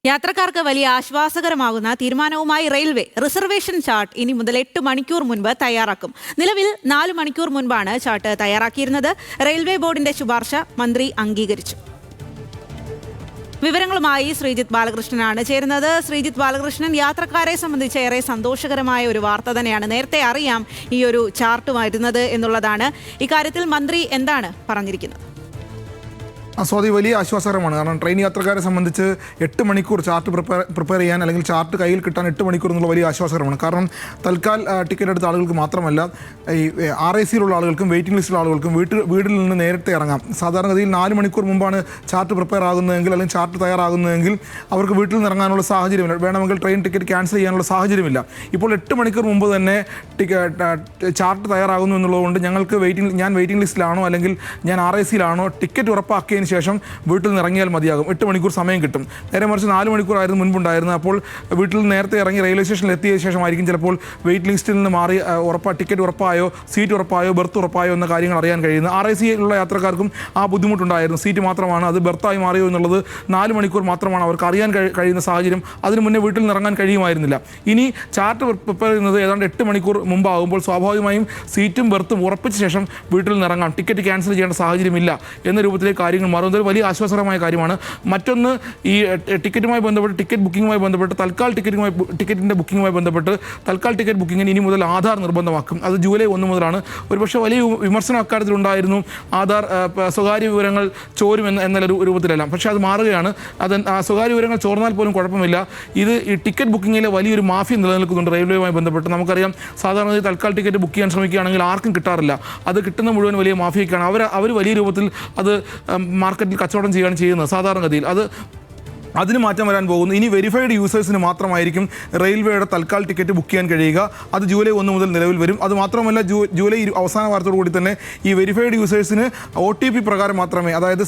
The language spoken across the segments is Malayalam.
യാത്രക്കാർക്ക് വലിയ ആശ്വാസകരമാകുന്ന തീരുമാനവുമായി റെയിൽവേ റിസർവേഷൻ ചാർട്ട് ഇനി മുതൽ 8 മണിക്കൂർ മുൻപ് തയ്യാറാക്കും. നിലവിൽ 4 മണിക്കൂർ മുൻപാണ് ചാർട്ട് തയ്യാറാക്കിയിരുന്നത്. റെയിൽവേ ബോർഡിന്റെ ശുപാർശ മന്ത്രി അംഗീകരിച്ചു. വിവരങ്ങളുമായി ശ്രീജിത്ത് ബാലകൃഷ്ണനാണ് ചേരുന്നത്. ശ്രീജിത്ത് ബാലകൃഷ്ണൻ, യാത്രക്കാരെ സംബന്ധിച്ച് ഏറെ സന്തോഷകരമായ ഒരു വാർത്ത തന്നെയാണ്. നേരത്തെ അറിയാം ഈ ഒരു ചാർട്ട് വരുന്നത് എന്നുള്ളതാണ്. ഇക്കാര്യത്തിൽ മന്ത്രി എന്താണ് പറഞ്ഞിരിക്കുന്നത്? സ്വാതി, വലിയ ആശ്വാസകരമാണ്. കാരണം ട്രെയിൻ യാത്രക്കാരെ സംബന്ധിച്ച് 8 മണിക്കൂർ ചാർട്ട് പ്രിപ്പയർ ചെയ്യാൻ അല്ലെങ്കിൽ ചാർട്ട് കയ്യിൽ കിട്ടാൻ 8 മണിക്കൂർ എന്നുള്ള വലിയ ആശ്വാസകരമാണ്. കാരണം തൽക്കാൽ ടിക്കറ്റ് എടുത്ത ആളുകൾക്ക് മാത്രമല്ല, ഈ RICയിലുള്ള ആളുകൾക്കും വെയിറ്റിംഗ് ലിസ്റ്റിലുള്ള ആളുകൾക്കും വീട്ടിൽ നിന്ന് നേരത്തെ ഇറങ്ങാം. സാധാരണഗതിയിൽ 4 മണിക്കൂർ മുമ്പാണ് ചാർട്ട് പ്രിപ്പയർ ആകുന്നതെങ്കിൽ അല്ലെങ്കിൽ ചാർട്ട് തയ്യാറാകുന്നതെങ്കിൽ അവർക്ക് വീട്ടിൽ നിന്ന് ഇറങ്ങാനുള്ള സാഹചര്യമില്ല, വേണമെങ്കിൽ ട്രെയിൻ ടിക്കറ്റ് ക്യാൻസൽ ചെയ്യാനുള്ള സാഹചര്യമില്ല. ഇപ്പോൾ 8 മണിക്കൂർ മുമ്പ് തന്നെ ചാർട്ട് തയ്യാറാകുന്നു എന്നുള്ളതുകൊണ്ട് ഞാൻ വെയിറ്റിംഗ് ലിസ്റ്റിലാണോ അല്ലെങ്കിൽ ഞാൻ RICയിലാണോ ടിക്കറ്റ് ഉറപ്പാക്കിയതിന് ശേഷം വീട്ടിൽ നിന്ന് ഇറങ്ങിയാൽ മതിയാകും. 8 മണിക്കൂർ സമയം കിട്ടും. നേരെ മറിച്ച് 4 മണിക്കൂറായിരുന്നു മുൻപുണ്ടായിരുന്നത്. അപ്പോൾ വീട്ടിൽ നിന്ന് നേരത്തെ ഇറങ്ങി റെയിൽവേ സ്റ്റേഷനിൽ എത്തിയ ശേഷമായിരിക്കും ചിലപ്പോൾ വെയിറ്റ് ലിസ്റ്റിൽ നിന്ന് മാറി ടിക്കറ്റ് ഉറപ്പായോ സീറ്റ് ഉറപ്പായോ ബർത്ത് ഉറപ്പായോ എന്ന കാര്യങ്ങൾ അറിയാൻ കഴിയുന്നത്. RICയിലുള്ള യാത്രക്കാർക്കും ആ ബുദ്ധിമുട്ടുണ്ടായിരുന്നു. സീറ്റ് മാത്രമാണ്, അത് ബർത്തായി മാറിയോ എന്നുള്ളത് 4 മണിക്കൂർ മാത്രമാണ് അവർക്ക് അറിയാൻ കഴിയുന്ന സാഹചര്യം. അതിന് മുന്നേ വീട്ടിൽ നിന്ന് ഇറങ്ങാൻ കഴിയുമായിരുന്നില്ല. ഇനി ചാർട്ട് പ്രിപ്പയർ ചെയ്യുന്നത് ഏതാണ്ട് 8 മണിക്കൂർ മുമ്പാകുമ്പോൾ സ്വാഭാവികമായും സീറ്റും ബർത്തും ഉറപ്പിച്ച ശേഷം വീട്ടിൽ നിന്ന് ഇറങ്ങാം. ടിക്കറ്റ് ക്യാൻസൽ ചെയ്യേണ്ട സാഹചര്യമില്ല എന്ന രൂപത്തിലേക്ക് കാര്യങ്ങൾ മാറുന്നത് വലിയ ആശ്വാസകരമായ കാര്യമാണ്. മറ്റൊന്ന്, ഈ ടിക്കറ്റുമായി ബന്ധപ്പെട്ട് ടിക്കറ്റ് ബുക്കിങ്ങുമായി ബന്ധപ്പെട്ട് ടിക്കറ്റിൻ്റെ ബുക്കിങ്ങുമായി ബന്ധപ്പെട്ട് തൽക്കാൽ ടിക്കറ്റ് ബുക്കിങ്ങിന് ഇനി മുതൽ ആധാർ നിർബന്ധമാക്കും. അത് ജൂലൈ 1 മുതലാണ്. ഒരുപക്ഷെ വലിയ വിമർശനം അക്കാര്യത്തിലുണ്ടായിരുന്നു. ആധാർ സ്വകാര്യ വിവരങ്ങൾ ചോരും എന്ന രൂപത്തിലെല്ലാം. പക്ഷേ അത് മാറുകയാണ്. അത് സ്വകാര്യ വിവരങ്ങൾ ചോർന്നാൽ പോലും കുഴപ്പമില്ല. ഇത് ഈ ടിക്കറ്റ് ബുക്കിങ്ങിലെ വലിയൊരു മാഫിയ നിലനിൽക്കുന്നുണ്ട് റെയിൽവേയുമായി ബന്ധപ്പെട്ട്. നമുക്കറിയാം, സാധാരണ തൽക്കാൽ ടിക്കറ്റ് ബുക്ക് ചെയ്യാൻ ശ്രമിക്കുകയാണെങ്കിൽ ആർക്കും കിട്ടാറില്ല. അത് കിട്ടുന്ന മുഴുവൻ വലിയ മാഫിയക്കാണ്. അവർ വലിയ രൂപത്തിൽ അത് മാർക്കറ്റിൽ കച്ചവടം ചെയ്യുന്നത് സാധാരണഗതിയിൽ. അതിന് മാറ്റം വരാൻ പോകുന്നു. ഇനി വെരിഫൈഡ് യൂസേഴ്സിന് മാത്രമായിരിക്കും റെയിൽവേയുടെ തൽക്കാൽ ടിക്കറ്റ് ബുക്ക് ചെയ്യാൻ കഴിയുക. അത് ജൂലൈ 1 മുതൽ നിലവിൽ വരും. അതുമാത്രമല്ല, ജൂലൈ അവസാന വാരത്തോടു കൂടി തന്നെ ഈ വെരിഫൈഡ് യൂസേഴ്സിന് OTP പ്രകാരം മാത്രമേ, അതായത്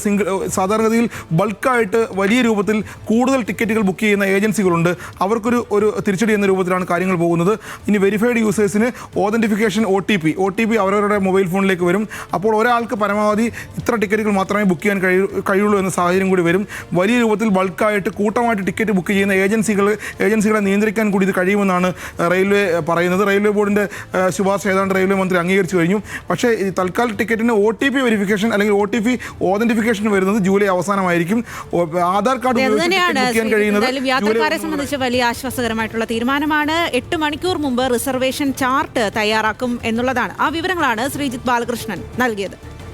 സാധാരണഗതിയിൽ ബൾക്കായിട്ട് വലിയ രൂപത്തിൽ കൂടുതൽ ടിക്കറ്റുകൾ ബുക്ക് ചെയ്യുന്ന ഏജൻസികളുണ്ട്. അവർക്കൊരു തിരിച്ചടി എന്ന രൂപത്തിലാണ് കാര്യങ്ങൾ പോകുന്നത്. ഇനി വെരിഫൈഡ് യൂസേഴ്സിന് ഓതൻറ്റിഫിക്കേഷൻ OTP അവരവരുടെ മൊബൈൽ ഫോണിലേക്ക് വരും. അപ്പോൾ ഒരാൾക്ക് പരമാവധി ഇത്ര ടിക്കറ്റുകൾ മാത്രമേ ബുക്ക് ചെയ്യാൻ കഴിയുള്ളൂ എന്ന സാഹചര്യം കൂടി വരും. വലിയ രൂപത്തിൽ ബൾക്കായി കൂട്ടമായിട്ട് ടിക്കറ്റ് ബുക്ക് ചെയ്യുന്ന ഏജൻസികളെ നിയന്ത്രിക്കാൻ കൂടി ഇത് കഴിയുമെന്നാണ് റെയിൽവേ പറയുന്നത്. റെയിൽവേ ബോർഡിൻ്റെ ശുപാർശ ഏതാണ്ട് റെയിൽവേ മന്ത്രി അംഗീകരിച്ചു കഴിഞ്ഞു. പക്ഷേ ഈ തൽക്കാൽ ടിക്കറ്റിന് OTP വെരിഫിക്കേഷൻ അല്ലെങ്കിൽ OTP ഓതന്റിഫിക്കേഷൻ വരുന്നത് ജൂലൈ അവസാനമായിരിക്കും. ആധാർ കാർഡ് ബുക്ക് കഴിയുന്നത് യാത്രക്കാരെ സംബന്ധിച്ച് വലിയ ആശ്വാസകരമായിട്ടുള്ള തീരുമാനമാണ്. 8 മണിക്കൂർ മുമ്പ് റിസർവേഷൻ ചാർട്ട് തയ്യാറാക്കും എന്നുള്ളതാണ്. ആ വിവരങ്ങളാണ് ശ്രീജിത്ത് ബാലകൃഷ്ണൻ നൽകിയത്.